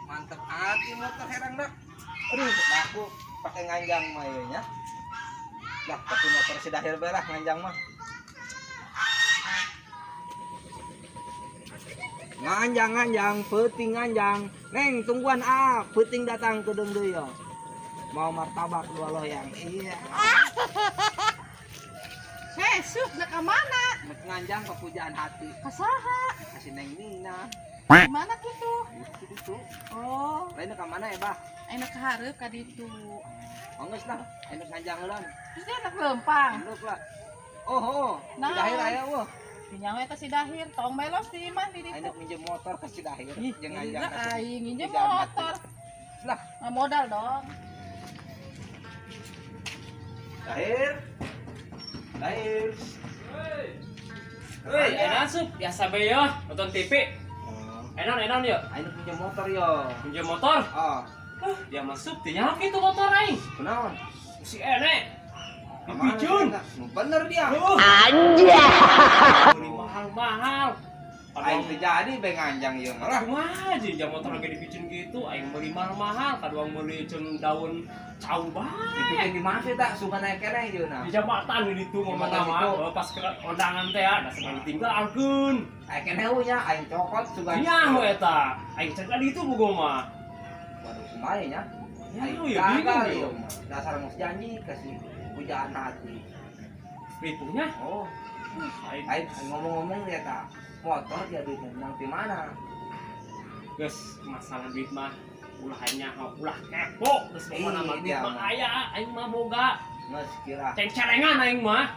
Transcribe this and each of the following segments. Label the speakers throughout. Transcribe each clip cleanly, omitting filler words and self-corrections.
Speaker 1: Mantap hati motor herang dah. Aduh, aku pakai nganjang mah ya. Lah, tapi motor si Dahir belah nganjang mah. Nganjang, peuting nganjang. Neng, tungguan peuting datang ke deung deui ya. Mau martabak dua loyang. Iya.
Speaker 2: Suk, nak ke mana?
Speaker 1: Mek nganjang pepujaan hati.
Speaker 2: Kasaha?
Speaker 1: Kasih Neng Nina.
Speaker 2: Gimana gitu?
Speaker 1: Itu.
Speaker 2: Oh,
Speaker 1: Lain ka mana ya, Bah?
Speaker 2: enak hareup ka ditu.
Speaker 1: Manggeus lah, enak nganjang heula.
Speaker 2: Terus dia enak lempang.
Speaker 1: Enduk lah. Oh,
Speaker 2: Nah.
Speaker 1: si Dahir aya weuh.
Speaker 2: Pinjang we ka si Dahir, tong melos di imah di ditu.
Speaker 1: Enak minjem motor ke si Dahir.
Speaker 2: Ih,
Speaker 1: Jeung
Speaker 2: jadi
Speaker 1: nganjang.
Speaker 2: lah aing nginjem
Speaker 1: Pujaan hati.
Speaker 2: motor.
Speaker 1: Lah,
Speaker 2: Nggak modal dong.
Speaker 1: Dahir.
Speaker 3: Hei, enak sup, biasa be ya, nonton TV. Enak ya,
Speaker 1: Ayo pinjam motor yo.
Speaker 3: pinjam motor.
Speaker 1: Oh,
Speaker 3: Dia masuk, dia nyalak itu motor aing.
Speaker 1: kenaon?
Speaker 3: Si enek. Dipijun.
Speaker 1: Bener dia.
Speaker 3: Beli mahal-mahal.
Speaker 1: Aing teh jadi be nganjang ieu malah.
Speaker 3: Kumaha aja jam motor lagi dipijun gitu, aing beli mahal-mahal, kaduang beli jeung daun cau
Speaker 1: Itu
Speaker 3: bae.
Speaker 1: teh di mana tak suka naik keneh ieu na.
Speaker 3: Di jambatan di ditu mah
Speaker 1: Jambatan
Speaker 3: mah
Speaker 1: situ.
Speaker 3: pas ke kondangan teh da sampai ditinggalkeun.
Speaker 1: Aing keneh nya aing cokot suka.
Speaker 3: Nyaho eta, aing cek di itu bogo mah.
Speaker 1: Waduh kumaha nya? Aing
Speaker 3: Nyaho ya
Speaker 1: gagal
Speaker 3: bingung
Speaker 1: ieu.
Speaker 3: ya.
Speaker 1: Dasar mus janji kasih pujaan hati.
Speaker 3: Itunya,
Speaker 1: Oh,
Speaker 3: aing
Speaker 1: aing ngomong-ngomong dia tak motor dia duitnya nang di mana?
Speaker 3: geus masalah duit mah ulah hanya ulah kepo geus mana mah duit
Speaker 1: Iya,
Speaker 3: mah
Speaker 1: mah.
Speaker 3: aya aing mah boga
Speaker 1: Nges kira
Speaker 3: ceng-celengan aing mah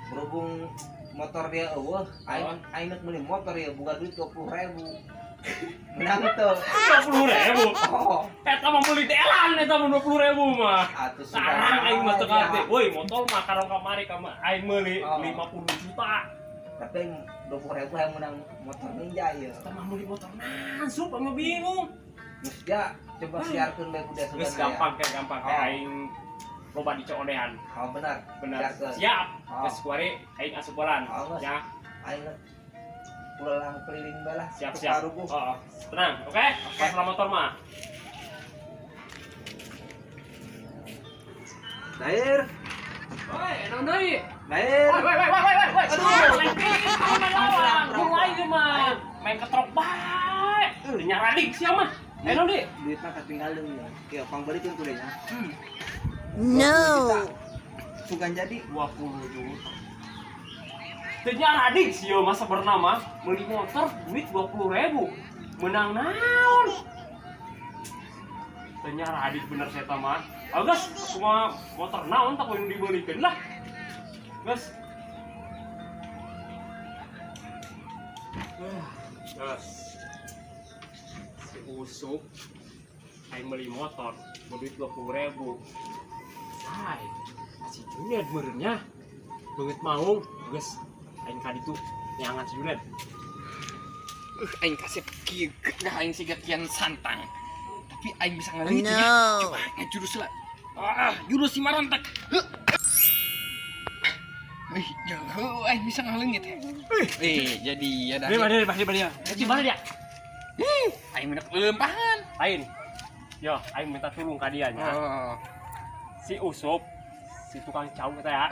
Speaker 1: berhubung motor dia eueuh, aing rek meuli motor ya boga duit 20.000. Menang tuh.
Speaker 3: 20.000
Speaker 1: Oh,
Speaker 3: eta mah beli delan eta mah 20.000 mah
Speaker 1: atuh
Speaker 3: sarang aing mah teu
Speaker 1: ya.
Speaker 3: kate woi motor mah karong kamari aing meuli
Speaker 1: Oh.
Speaker 3: 50 juta
Speaker 1: Tapi 20.000 yang menang motor ninja ya.
Speaker 3: eta mah meuli motor sup mah bingung
Speaker 1: Geus dia coba siarkeun bae kuda
Speaker 3: geus
Speaker 1: sudah.
Speaker 3: gampang
Speaker 1: Oh.
Speaker 3: aing loba dicodean
Speaker 1: Oh benar.
Speaker 3: bener
Speaker 1: Siarkeun.
Speaker 3: siap
Speaker 1: Oh.
Speaker 3: geus kuari aing asupelan
Speaker 1: Oh, geus.
Speaker 3: ya
Speaker 1: Aing rek pulang keliling bae lah.
Speaker 3: siap
Speaker 1: Tukar
Speaker 3: siap
Speaker 1: rubuh.
Speaker 3: oh, tenang oke masalah motor mah
Speaker 1: Dair,
Speaker 3: woi enak deui
Speaker 1: Dair.
Speaker 3: woi aduh mulai ge mah main ketrok bae nyaradik sia mah enak deui
Speaker 1: Duitna ketinggalan ya. Kieu pangbalikeun kuda nya.
Speaker 2: No.
Speaker 1: Sugan jadi
Speaker 3: 20 juta teu nyaradik sia masa bernama beli motor duit 20.000 menang naon teu nyaradik bener saya mah Agus, aku mah motor naon tak yang dibelikan lah Gus Gus si Usuk aing beli motor duit 20.000 hai si Junet merenya banget mau Gus aing ka ditu nyangat si Junet
Speaker 4: Aing kasih kieu dah aing siga kian santang. Tapi aing bisa ngaleungit
Speaker 2: No.
Speaker 4: ya. Coba ngajurus lah. Jurus si marontak. Jauh aing bisa ngaleungit. Jadi ada.
Speaker 3: Bari gimana dia
Speaker 4: Aing mendak lempahan.
Speaker 3: lain yo aing minta tolong ka dia nya
Speaker 4: Oh.
Speaker 3: si Usuk si tukang cau teh ya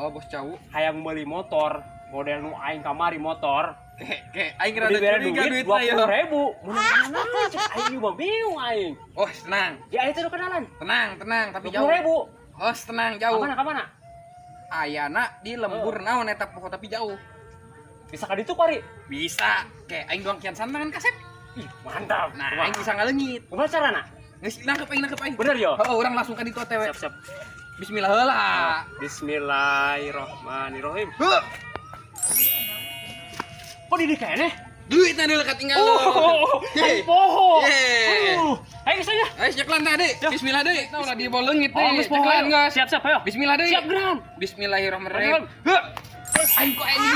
Speaker 4: Bos cau.
Speaker 3: hayang beli motor model nu aing kamari motor
Speaker 4: Kayak aing
Speaker 3: Udah
Speaker 4: rada
Speaker 3: bere
Speaker 4: curiga
Speaker 3: duit
Speaker 4: duit ya.
Speaker 3: 20.000 mana cek aing mah bingung aing
Speaker 4: Oh, tenang.
Speaker 3: ya itu udah kenalan
Speaker 4: Tenang, tapi jauh.
Speaker 3: 20.000
Speaker 4: Oh, tenang jauh.
Speaker 3: kamana
Speaker 4: Ayana di lembur naon eta pokok tapi jauh.
Speaker 3: bisa ka ditu pari
Speaker 4: Bisa. Kayak aing doang kian santangan kasep.
Speaker 3: ih mantap
Speaker 4: Nah, aing bisa ngaleungit.
Speaker 3: kumaha carana
Speaker 4: Geus nangkep aing.
Speaker 3: bener yo
Speaker 4: Oh, orang langsung ka ditu OTW.
Speaker 3: siap
Speaker 4: Bismillah heula.
Speaker 3: Bismillahirrahmanirrahim
Speaker 4: Huh.
Speaker 3: kok di kene
Speaker 4: Duitna deuleu katinggalan.
Speaker 3: aing poho
Speaker 4: Yeay.
Speaker 3: aing saja
Speaker 4: Ayo ceklan tadi. Bismillah deui. Tah ulah diboleungit
Speaker 3: oh
Speaker 4: deui.
Speaker 3: geus poho
Speaker 4: Ceklan geus.
Speaker 3: siap ayo
Speaker 4: Bismillah deui.
Speaker 3: siap geran
Speaker 4: Bismillahirrahmanirrahim. Huh. Aing kok ini.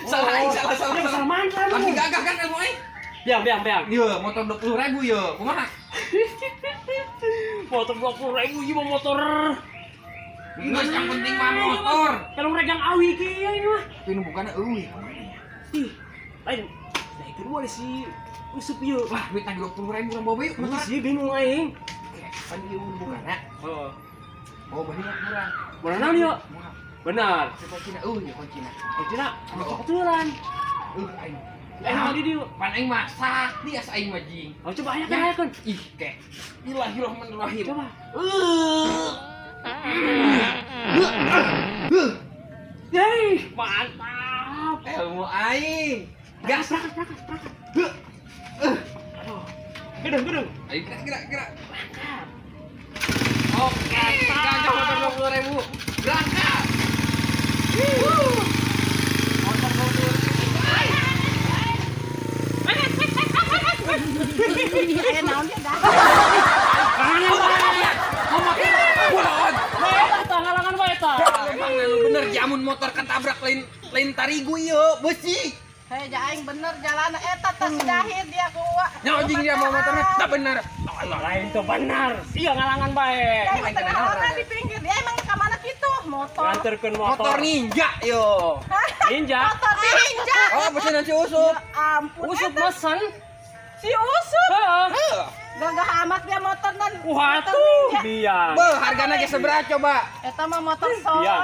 Speaker 4: Salah aing salah.
Speaker 3: salah mantra
Speaker 4: Lagi
Speaker 3: lu
Speaker 4: gagah kan ilmu aing.
Speaker 3: biang
Speaker 4: Ieu motor 20.000 ieu. Kumaha?
Speaker 3: motor 20.000 ieu mah motor.
Speaker 4: Geus yang penting mah motor.
Speaker 3: Kalau regang awi kieu ini mah.
Speaker 4: Tapi nu bukanna eueuh.
Speaker 3: Ih, lain. Nah, itu boleh si usup ieu.
Speaker 4: Wah, duit tadi 20.000 urang bawa yuk.
Speaker 3: Ini sih bingung aing.
Speaker 4: Kan ieu bukanna.
Speaker 3: Heeh.
Speaker 4: Bawa banyak kurang.
Speaker 3: Benar naon ieu? Benar.
Speaker 4: Kuncina kuncina.
Speaker 3: Cina, cocoturan.
Speaker 4: Aing.
Speaker 3: Enak di dieu.
Speaker 4: Pan aing masak, dia aing mah jing.
Speaker 3: Oh, coba aya kayakeun.
Speaker 4: Ih, kek. Bismillahirrahmanirrahim.
Speaker 3: Coba. Yeay, mantap.
Speaker 4: Ilmu aing.
Speaker 3: Gas, prakas. Aduh. Gedung.
Speaker 4: Ayo gerak.
Speaker 3: Mantap.
Speaker 4: Oke, gajah motor 20.000. Berangkat. Motor 20.000.
Speaker 2: Aya naon ge dah.
Speaker 3: Halangan bae eta.
Speaker 4: Emang lu bener jamun motor ketabrak lain tarigu ieu, besi.
Speaker 2: Hei, aing bener jalan eta tas dahir dia kuat.
Speaker 4: Nyojing dia mau motornya tak bener.
Speaker 3: Lain itu benar. Iya ngalangan bae.
Speaker 2: Emang tengah orang di pinggir dia emang ke mana gitu motor.
Speaker 3: Nganterkeun
Speaker 4: Motor ninja yo.
Speaker 3: Ninja.
Speaker 2: Motor ninja.
Speaker 4: Oh, pesanan si Usup.
Speaker 2: Ya ampun.
Speaker 3: Usut
Speaker 2: eta
Speaker 3: mesen.
Speaker 2: si Usup.
Speaker 3: Heeh.
Speaker 2: Gagah amat dia motor dan
Speaker 3: Wah
Speaker 2: motor
Speaker 3: tuh
Speaker 2: ninja.
Speaker 3: dia.
Speaker 4: Beuh, hargana ge seberapa coba?
Speaker 2: Eta mah motor soang.
Speaker 3: Iya.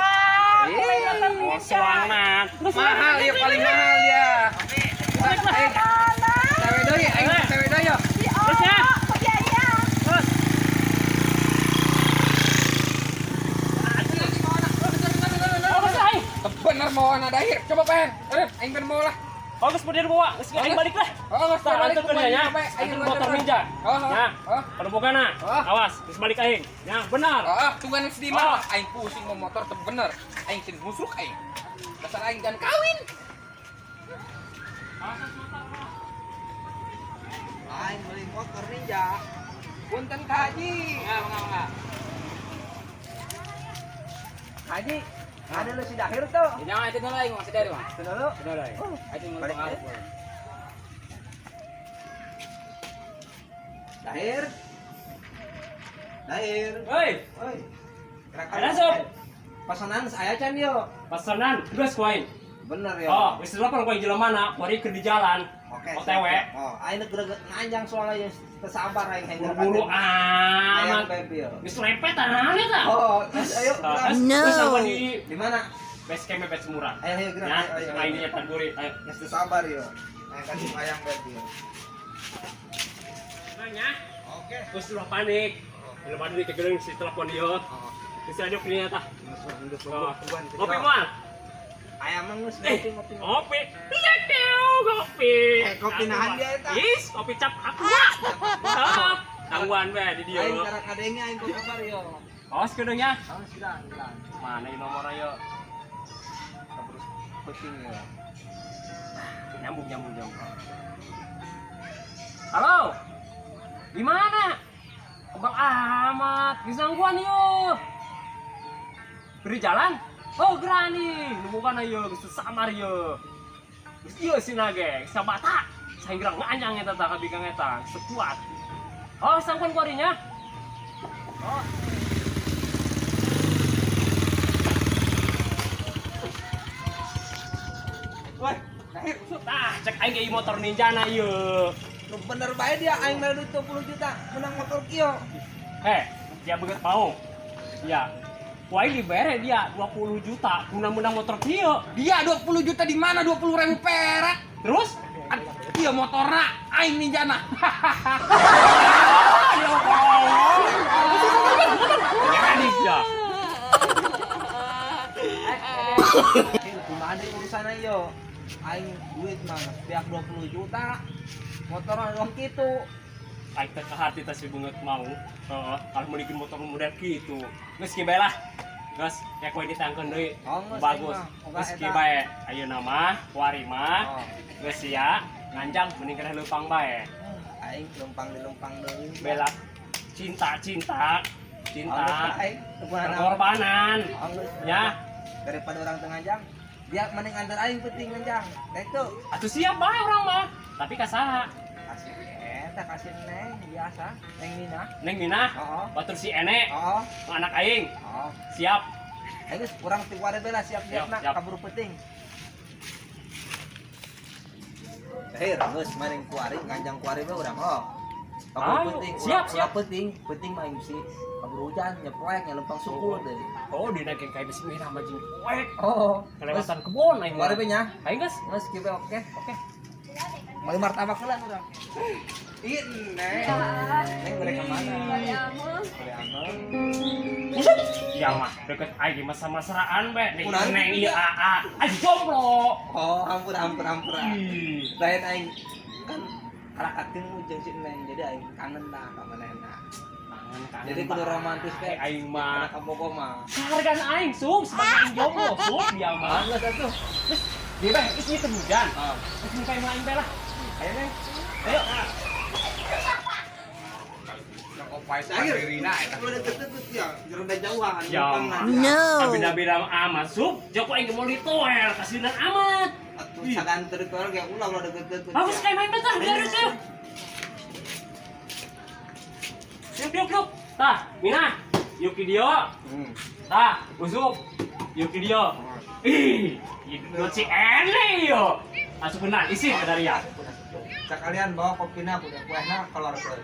Speaker 2: Motor
Speaker 3: Oh,
Speaker 2: ninja.
Speaker 3: semangat.
Speaker 4: Mahal ya paling mahal dia.
Speaker 2: Mana?
Speaker 4: Cewek deui, aing cewek deui yo.
Speaker 2: Si
Speaker 3: Terus ya?
Speaker 2: Oh, biaya.
Speaker 3: Terus. Oh, selesai.
Speaker 4: Bener mau anak dahir. Coba pen. Aing ben mau lah.
Speaker 3: Oh, geus bener bawa. Geus aing balik lah.
Speaker 4: Oh, geus
Speaker 3: Tah
Speaker 4: balik
Speaker 3: anterkeun ya. Anter motor ninja.
Speaker 4: Oh,
Speaker 3: Ya.
Speaker 4: oh.
Speaker 3: Perbogana.
Speaker 4: Oh.
Speaker 3: Awas, geus balik aing. Ya, benar.
Speaker 4: Ah, tungguan sedih
Speaker 3: Oh.
Speaker 4: mah. Aing pusing mau motor teu bener. Aing sing musuk aing. Dasar aing kan kawin.
Speaker 1: Aing beli motor ninja.
Speaker 4: Punten Kak Haji. Enggak.
Speaker 1: Haji, ada lu si Dahir tuh.
Speaker 4: Jangan itu dulu aing masih dari mah.
Speaker 1: Itu dulu.
Speaker 4: Dulu aing. Aing
Speaker 1: Balik
Speaker 4: ngomong
Speaker 1: deh. Dahir.
Speaker 3: Hei,
Speaker 1: Oi.
Speaker 3: Ada, Sob?
Speaker 1: Pesanan saya can yo.
Speaker 3: pesanan geus ku aing.
Speaker 1: Bener ya.
Speaker 3: Oh, wis telepon ku jelema mana, kuari keur di jalan.
Speaker 1: Oke.
Speaker 3: OTW.
Speaker 1: Oh, aing geureuh nanjang soalnya kesabar aing hendak.
Speaker 3: Buru-buru
Speaker 1: Ayam
Speaker 3: amat.
Speaker 1: baby yo.
Speaker 3: Geus lepetan eta.
Speaker 1: Oh, ayo gerak.
Speaker 3: Terus sampai di
Speaker 1: Di mana?
Speaker 3: base camp base murah.
Speaker 1: Ayo gerak.
Speaker 3: Ya, sama ini nyetan duri. Ayo.
Speaker 1: Geus sabar yo. Aing kasih ayam baby yo.
Speaker 3: Nanya,
Speaker 1: Oke.
Speaker 3: terus lu panik. Belum ada di kegeleng si telepon dia.
Speaker 1: Oh,
Speaker 3: Bisa aja pilihnya tah.
Speaker 1: geus
Speaker 3: Oh.
Speaker 1: buan.
Speaker 3: Ngopi mal.
Speaker 1: Ayam mah geus
Speaker 3: Eh,
Speaker 1: ngopi.
Speaker 3: ngopi. Iya teu, ngopi.
Speaker 1: Kopi nahan dia eta.
Speaker 3: Is, kopi cap aku. Tangguan we di dia.
Speaker 1: Aing karek kadenge aing ku kabar yo.
Speaker 3: Awas kedengnya.
Speaker 1: Oh, sudah.
Speaker 3: Mana ini nomornya yo?
Speaker 1: Terus puting yo.
Speaker 3: Nyambung. Halo. Di mana? Bang Ahmad, di sangguan yuk. Beri jalan? Oh, gerani. Bukan ayo, geus samar yo. Geus ieu sina ge, sabata. Sainggrang nganyang eta tah ka bikang eta, sekuat. Oh, sangguan kuarinya. Oh.
Speaker 1: Woi, Dahir.
Speaker 3: Tah, cek aing ge motor ninja na ieu.
Speaker 1: Lu bener bae dia aing mah duit 20 juta menang motor kieu.
Speaker 3: Dia beget mau. Ya. Wah, dibere dia 20 juta guna menang motor kieu.
Speaker 4: Dia 20 juta di mana? 20.000 perak.
Speaker 3: Terus
Speaker 4: Iya motorna aing ninjana.
Speaker 3: jadi ya.
Speaker 1: Kumaha deui urusanna yo? Aing duit mah pihak 20 juta. Motorna dong kitu.
Speaker 3: Aing teh ka hati teh si beungeut mau. Heeh, kalau mau bikin motor model kitu. Geus kieu bae lah. Geus, ya kowe ditangkeun deui.
Speaker 1: Oh, geus,
Speaker 3: Bagus.
Speaker 1: aing mah. Oga
Speaker 3: Geus
Speaker 1: eta.
Speaker 3: kieu bae. Ayeuna mah kuari mah.
Speaker 1: Oh.
Speaker 3: Geus sia, nganjang mending keneh leumpang bae.
Speaker 1: Aing lempang deui.
Speaker 3: Bela cinta.
Speaker 1: Aing
Speaker 3: Pengorbanan. Ya,
Speaker 1: Daripada orang tengah jam, dia mending antar aing penting nganjang. Teh tuh.
Speaker 3: atuh siap bae orang mah. Tapi kasaha?
Speaker 1: Asik eta tak kasih neng biasa, neng Mina.
Speaker 3: Neng Mina,
Speaker 1: Oh,
Speaker 3: batur si Ene,
Speaker 1: oh,
Speaker 3: anak aing.
Speaker 1: oh.
Speaker 3: Siap.
Speaker 1: Ayo kurang 3 bela siap-siap nak
Speaker 3: Siap.
Speaker 1: kabur peting. Hei, geus maning kuari nganjang kuari mah urang oh. Kabur
Speaker 3: Ayo,
Speaker 1: peting,
Speaker 3: siap,
Speaker 1: ulah
Speaker 3: siap.
Speaker 1: peting mah mesti kabur hujan nyeplek nyelempang sukul teh.
Speaker 3: Oh, di naging kayak besi merah majing kuek.
Speaker 1: Oh,
Speaker 3: Kelewatan kebon aing
Speaker 1: kuari
Speaker 3: mah.
Speaker 1: nya.
Speaker 3: Aing geus.
Speaker 1: Geus kieu oke. Mari martabak heula urang. Ih, neng. Neng mereka mana? Boleh aman.
Speaker 3: Ya mah deket aing mah sama-saraan be. Nih
Speaker 1: Urang.
Speaker 3: neng ieu AA. Aing jomblo.
Speaker 1: Oh, ampun.
Speaker 3: Ih.
Speaker 1: Lain aing kan karakatin jeung si neng jadi aing kangen dah ka manehna.
Speaker 3: Kangen.
Speaker 1: Jadi kudu romantis teh.
Speaker 3: Aing mah.
Speaker 1: Anak kabogo mah.
Speaker 3: Hargaan aing sub sebagai aing jomblo sub dia mah.
Speaker 1: Geus atuh.
Speaker 3: Dia beh geus ieu hujan.
Speaker 1: Oh.
Speaker 3: Geus kayak mah aing teh lah.
Speaker 1: Ayo neng.
Speaker 3: Ayo.
Speaker 4: Kopai sairina eta.
Speaker 1: Udah deket ya, gerenda jauhan.
Speaker 3: Ya. Abina-bina amat sub. Joko aing mau ditoel kasinan amat.
Speaker 1: Atuh sagan teritual ge ulah deket-deket.
Speaker 3: Bagus kayak main betul, biar itu. Yuk. Tah, Mina, yuk video. Tah, usuk, yuk video. Ih, itu si Ene yo. Masuk benar, isi ke dari ya.
Speaker 1: Sekalian bawa kopina punya kuehna kolor keun.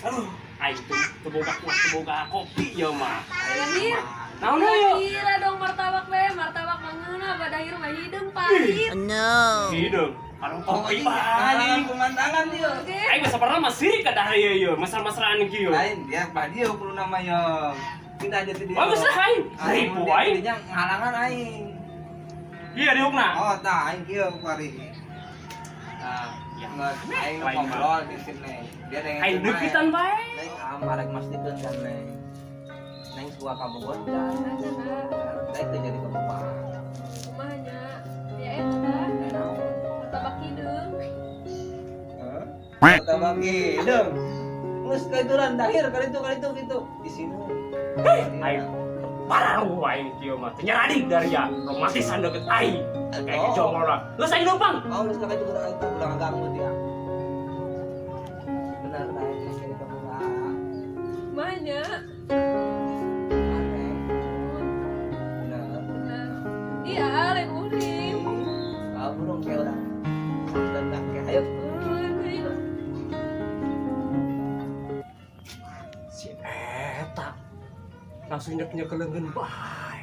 Speaker 3: Aduh, aing teboga kopi yo mah.
Speaker 2: Lahir.
Speaker 3: Naon yo?
Speaker 2: Gila dong martabak be, martabak mangeuna badahir mah hideung pahit.
Speaker 3: Hidung, kalau kopi
Speaker 1: Aing
Speaker 3: baik.
Speaker 1: pemandangan dia.
Speaker 2: Oke.
Speaker 3: Aing masa pernah masih ke dari yo, masal-masalan kieu.
Speaker 1: Lain dia bah dia kudu nama yo. Pindah aja dia.
Speaker 3: Bagus lah aing. Ribu aing.
Speaker 1: Dia ngalangan aing.
Speaker 3: Iya diukna.
Speaker 1: Oh, tah aing kieu kuari. Nah,
Speaker 3: Ya.
Speaker 1: nggak aing
Speaker 3: Lain mah.
Speaker 1: ngobrol di sini. Dia dengan
Speaker 3: Aing dekitan bae.
Speaker 1: Neng amar rek mastikeun kan neng. Neng suka kabogon kan. Neng teh jadi kelupa.
Speaker 2: Kumahnya. Ya eta.
Speaker 1: Enak.
Speaker 2: Martabak hideung.
Speaker 1: Kita bagi dong. Mus kaituran dahir kali itu gitu. Di sini.
Speaker 3: Aing parau aing kieu mah teh nyaradik dari ya romantisan deket aing kayak jomblo lah geus aing numpang
Speaker 1: Oh, mus kakak itu ulang ganggu dia. Benar naik ini kamu enggak
Speaker 2: Kumahnya.
Speaker 1: aneh. Benar.
Speaker 2: Nah. Iya, lain musim.
Speaker 1: Kamu dong kayak orang. Dan kayak ayo.
Speaker 3: si eta langsung nyek kelengan bae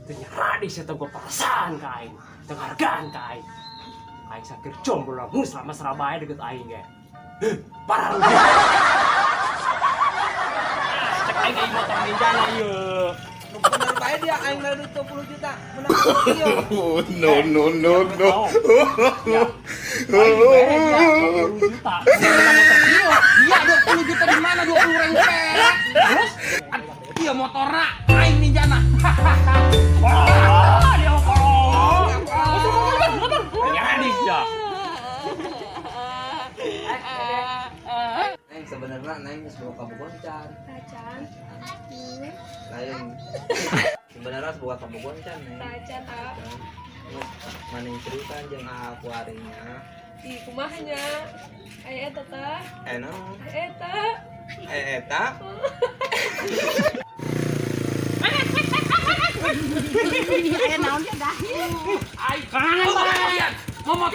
Speaker 3: teh nyaradik saya teu perasaan ka aing teu hargaan ka aing aing sakir jomblo lah mus selama Surabaya deket aing ge parau cek aing ieu motor ninjana ieu
Speaker 1: Benar bae dia aing dari 20 juta. Menang dia.
Speaker 5: Oh, no.
Speaker 3: ya aing bae dia 20 juta
Speaker 4: Iya 20 juta di mana 20.000 perak.
Speaker 3: terus
Speaker 4: Iya motorna aing ninjana.
Speaker 3: wah dia kolong motor nyaradik ya
Speaker 1: Neng sebenarnya neng suka kabogon can.
Speaker 2: Tacan.
Speaker 1: Lain. Sebenarnya suka kabogon can neng.
Speaker 2: Tacan ah.
Speaker 1: Maning cerita jeung akuarinya.
Speaker 2: Di kumahnya. Aya eta tah.
Speaker 1: Enak.
Speaker 2: Eta.
Speaker 1: Eta.
Speaker 2: Aya naon dia dahir.
Speaker 3: ai kangen bae
Speaker 4: Ngomong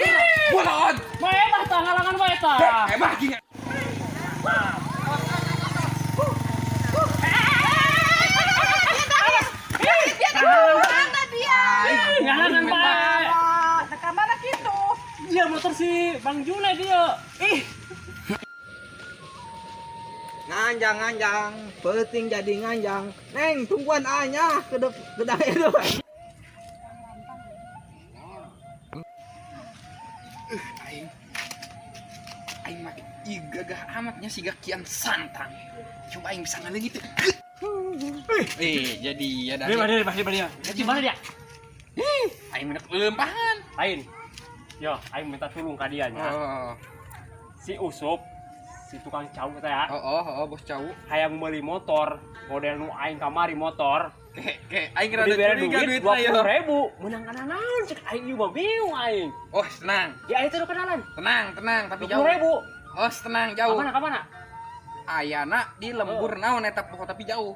Speaker 4: bolon.
Speaker 3: bae eta tah ngalangan bae eta
Speaker 4: Emang gini.
Speaker 2: Mana dia?
Speaker 3: ngalangan bae
Speaker 2: Ka mana kitu?
Speaker 3: dia motor si Bang Jule dia ih
Speaker 1: Nganjang, penting jadi nganjang. Neng, tungguan A-nya ke daerah itu.
Speaker 4: Aing mah ih gagah amatnya si gakian santang. Coba aing bisa ngaleng itu. Jadi ya
Speaker 3: dia mana dia
Speaker 4: aing mendak lempahan.
Speaker 3: lain yo aing minta tolong ka dia nya
Speaker 4: Oh.
Speaker 3: si Usup si tukang cau kita ya.
Speaker 4: Bos cau.
Speaker 3: Hayang beli motor, model nu aing kamari motor.
Speaker 4: Kayak aing rada
Speaker 3: Udah bere
Speaker 4: curiga
Speaker 3: duit
Speaker 4: duit ayo.
Speaker 3: 20.000. Menang kana naon cek aing ieu mah bingung aing.
Speaker 4: Oh, tenang.
Speaker 3: Ya itu udah kenalan.
Speaker 4: Tenang, tapi jauh.
Speaker 3: 20.000.
Speaker 4: Oh, tenang, jauh.
Speaker 3: Kamana?
Speaker 4: Ayana di lembur naon eta pokok tapi jauh.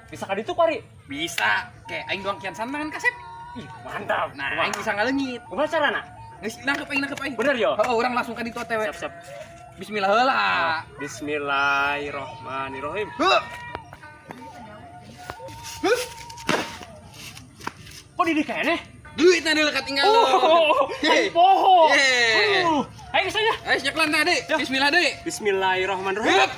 Speaker 3: Bisa ka ditu pari.
Speaker 4: Bisa. Kayak aing doang kian santangan kasep.
Speaker 3: Ih, mantap.
Speaker 4: Nah, aing bisa ngaleungit.
Speaker 3: Kumaha carana?
Speaker 4: Geus nangkep aing.
Speaker 3: Bener yo.
Speaker 4: Oh, urang langsung ka ditu teh.
Speaker 3: Siap.
Speaker 4: Bismillah heula.
Speaker 3: Bismillahirrahmanirrahim. Kok di kene?
Speaker 4: Duit na dekat tinggal.
Speaker 3: Aing poho.
Speaker 4: Yeay.
Speaker 3: Ayo saja.
Speaker 4: Ayo nyeklan tadi. Bismillah deui.
Speaker 3: Bismillahirrahmanirrahim.